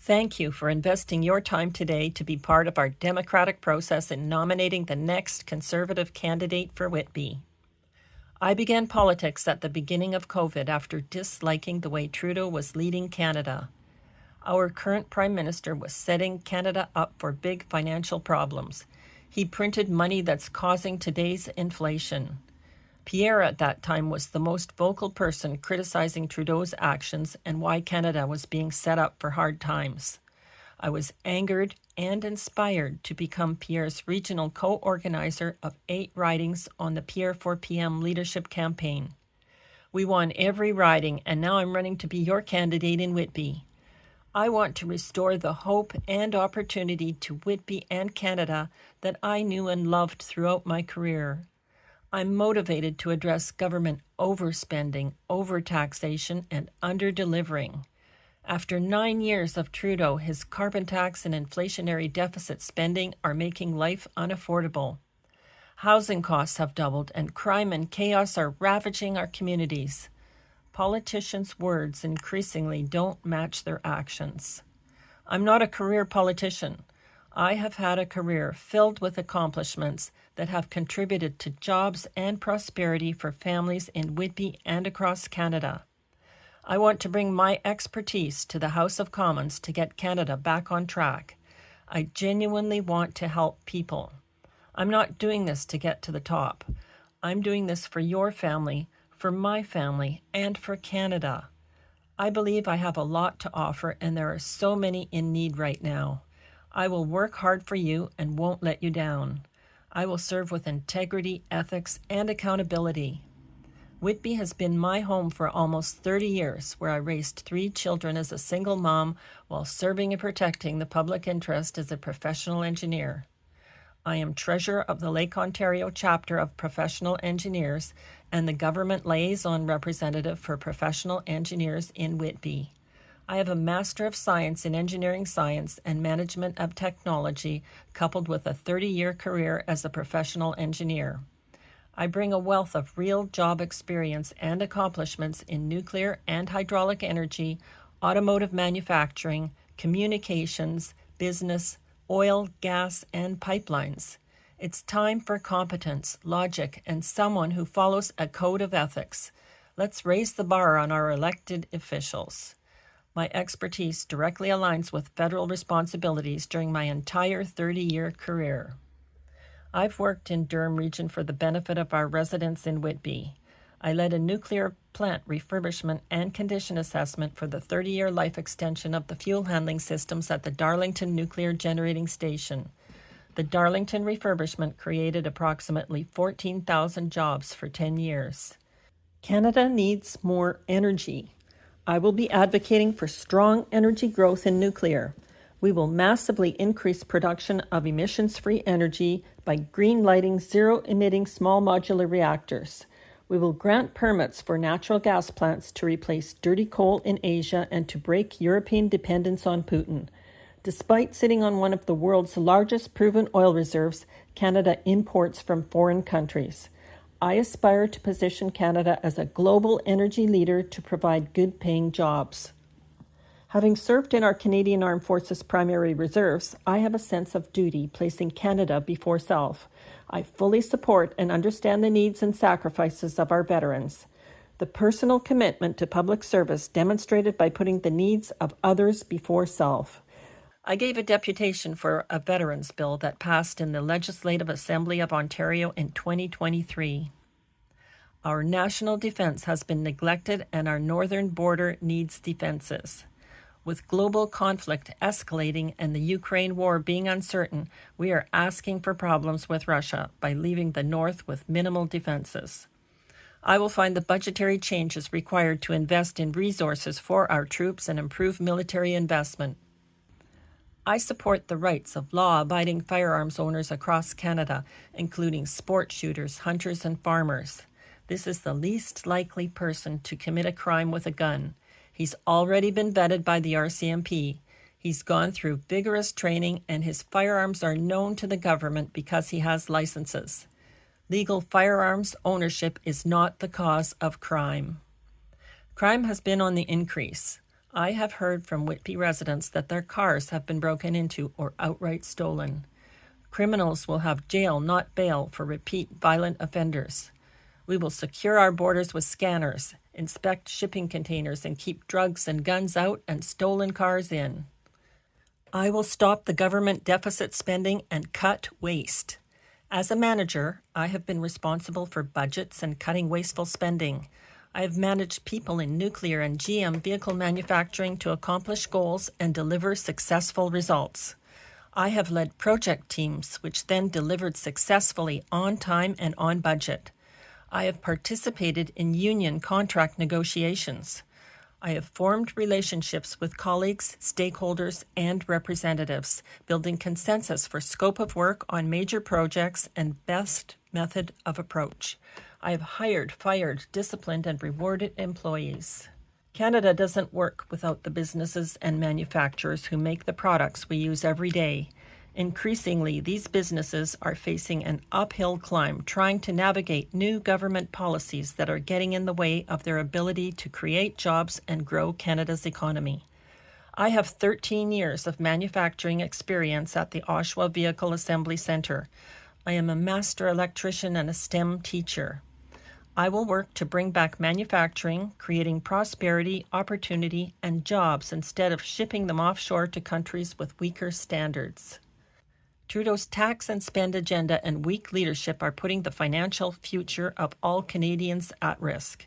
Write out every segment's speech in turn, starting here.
Thank you for investing your time today to be part of our democratic process in nominating the next Conservative candidate for Whitby. I began politics at the beginning of COVID after disliking the way Trudeau was leading Canada. Our current Prime Minister was setting Canada up for big financial problems. He printed money that's causing today's inflation. Pierre at that time was the most vocal person criticizing Trudeau's actions and why Canada was being set up for hard times. I was angered and inspired to become Pierre's regional co-organizer of 8 ridings on the Pierre for PM leadership campaign. We won every riding, and now I'm running to be your candidate in Whitby. I want to restore the hope and opportunity to Whitby and Canada that I knew and loved throughout my career. I'm motivated to address government overspending, overtaxation, and under-delivering. After 9 years of Trudeau, his carbon tax and inflationary deficit spending are making life unaffordable. Housing costs have doubled, and crime and chaos are ravaging our communities. Politicians' words increasingly don't match their actions. I'm not a career politician. I have had a career filled with accomplishments that have contributed to jobs and prosperity for families in Whitby and across Canada. I want to bring my expertise to the House of Commons to get Canada back on track. I genuinely want to help people. I'm not doing this to get to the top. I'm doing this for your family, for my family, and for Canada. I believe I have a lot to offer, and there are so many in need right now. I will work hard for you and won't let you down. I will serve with integrity, ethics, and accountability. Whitby has been my home for almost 30 years, where I raised 3 children as a single mom while serving and protecting the public interest as a professional engineer. I am treasurer of the Lake Ontario chapter of Professional Engineers and the government liaison representative for professional engineers in Whitby. I have a Master of Science in Engineering Science and Management of Technology, coupled with a 30-year career as a professional engineer. I bring a wealth of real job experience and accomplishments in nuclear and hydraulic energy, automotive manufacturing, communications, business, oil, gas, and pipelines. It's time for competence, logic, and someone who follows a code of ethics. Let's raise the bar on our elected officials. My expertise directly aligns with federal responsibilities during my entire 30-year career. I've worked in Durham Region for the benefit of our residents in Whitby. I led a nuclear plant refurbishment and condition assessment for the 30-year life extension of the fuel handling systems at the Darlington Nuclear Generating Station. The Darlington refurbishment created approximately 14,000 jobs for 10 years. Canada needs more energy. I will be advocating for strong energy growth in nuclear. We will massively increase production of emissions-free energy by green-lighting zero-emitting small modular reactors. We will grant permits for natural gas plants to replace dirty coal in Asia and to break European dependence on Putin. Despite sitting on one of the world's largest proven oil reserves, Canada imports from foreign countries. I aspire to position Canada as a global energy leader to provide good-paying jobs. Having served in our Canadian Armed Forces primary reserves, I have a sense of duty, placing Canada before self. I fully support and understand the needs and sacrifices of our veterans. The personal commitment to public service demonstrated by putting the needs of others before self. I gave a deputation for a veterans bill that passed in the Legislative Assembly of Ontario in 2023. Our national defense has been neglected and our northern border needs defenses. With global conflict escalating and the Ukraine war being uncertain, we are asking for problems with Russia by leaving the North with minimal defenses. I will find the budgetary changes required to invest in resources for our troops and improve military investment. I support the rights of law-abiding firearms owners across Canada, including sport shooters, hunters, and farmers. This is the least likely person to commit a crime with a gun. He's already been vetted by the RCMP. He's gone through vigorous training, and his firearms are known to the government because he has licenses. Legal firearms ownership is not the cause of crime. Crime has been on the increase. I have heard from Whitby residents that their cars have been broken into or outright stolen. Criminals will have jail, not bail, for repeat violent offenders. We will secure our borders with scanners, inspect shipping containers, and keep drugs and guns out and stolen cars in. I will stop the government deficit spending and cut waste. As a manager, I have been responsible for budgets and cutting wasteful spending. I have managed people in nuclear and GM vehicle manufacturing to accomplish goals and deliver successful results. I have led project teams which then delivered successfully on time and on budget. I have participated in union contract negotiations. I have formed relationships with colleagues, stakeholders, and representatives, building consensus for scope of work on major projects and best method of approach. I have hired, fired, disciplined, and rewarded employees. Canada doesn't work without the businesses and manufacturers who make the products we use every day. Increasingly, these businesses are facing an uphill climb trying to navigate new government policies that are getting in the way of their ability to create jobs and grow Canada's economy. I have 13 years of manufacturing experience at the Oshawa Vehicle Assembly Centre. I am a master electrician and a STEM teacher. I will work to bring back manufacturing, creating prosperity, opportunity, and jobs instead of shipping them offshore to countries with weaker standards. Trudeau's tax and spend agenda and weak leadership are putting the financial future of all Canadians at risk.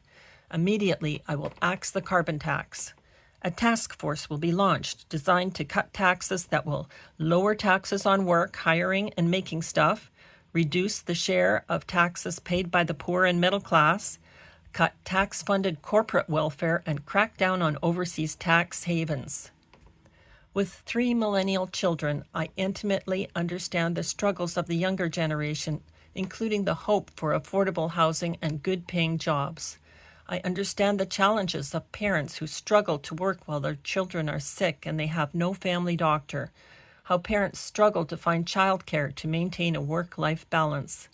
Immediately, I will axe the carbon tax. A task force will be launched designed to cut taxes that will lower taxes on work, hiring, and making stuff, reduce the share of taxes paid by the poor and middle class, cut tax-funded corporate welfare, and crack down on overseas tax havens. With 3 millennial children, I intimately understand the struggles of the younger generation, including the hope for affordable housing and good-paying jobs. I understand the challenges of parents who struggle to work while their children are sick and they have no family doctor, how parents struggle to find childcare to maintain a work-life balance.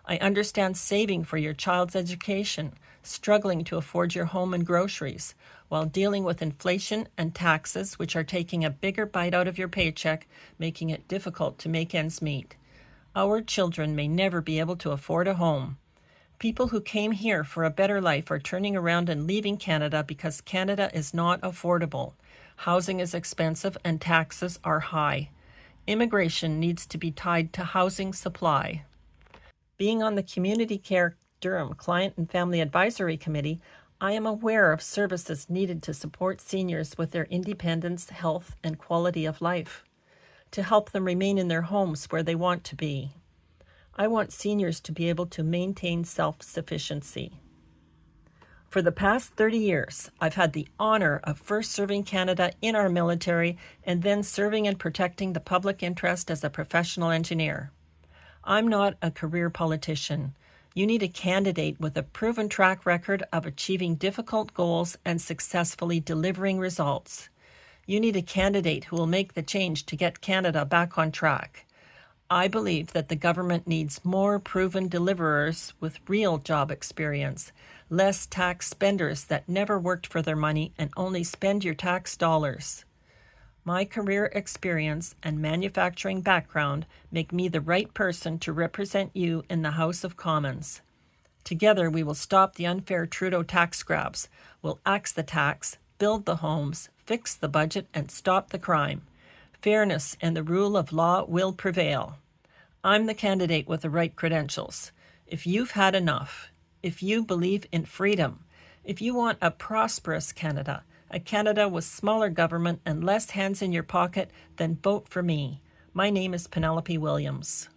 I understand saving for your child's education, struggling to afford your home and groceries, while dealing with inflation and taxes which are taking a bigger bite out of your paycheck, making it difficult to make ends meet. Our children may never be able to afford a home. People who came here for a better life are turning around and leaving Canada because Canada is not affordable. Housing is expensive and taxes are high. Immigration needs to be tied to housing supply. Being on the Community Care Durham Client and Family Advisory Committee, I am aware of services needed to support seniors with their independence, health, and quality of life, to help them remain in their homes where they want to be. I want seniors to be able to maintain self-sufficiency. For the past 30 years, I've had the honor of first serving Canada in our military and then serving and protecting the public interest as a professional engineer. I'm not a career politician. You need a candidate with a proven track record of achieving difficult goals and successfully delivering results. You need a candidate who will make the change to get Canada back on track. I believe that the government needs more proven deliverers with real job experience, less tax spenders that never worked for their money and only spend your tax dollars. My career experience and manufacturing background make me the right person to represent you in the House of Commons. Together, we will stop the unfair Trudeau tax grabs. We'll axe the tax, build the homes, fix the budget, and stop the crime. Fairness and the rule of law will prevail. I'm the candidate with the right credentials. If you've had enough, if you believe in freedom, if you want a prosperous Canada, a Canada with smaller government and less hands in your pocket, then vote for me. My name is Penelope Williams.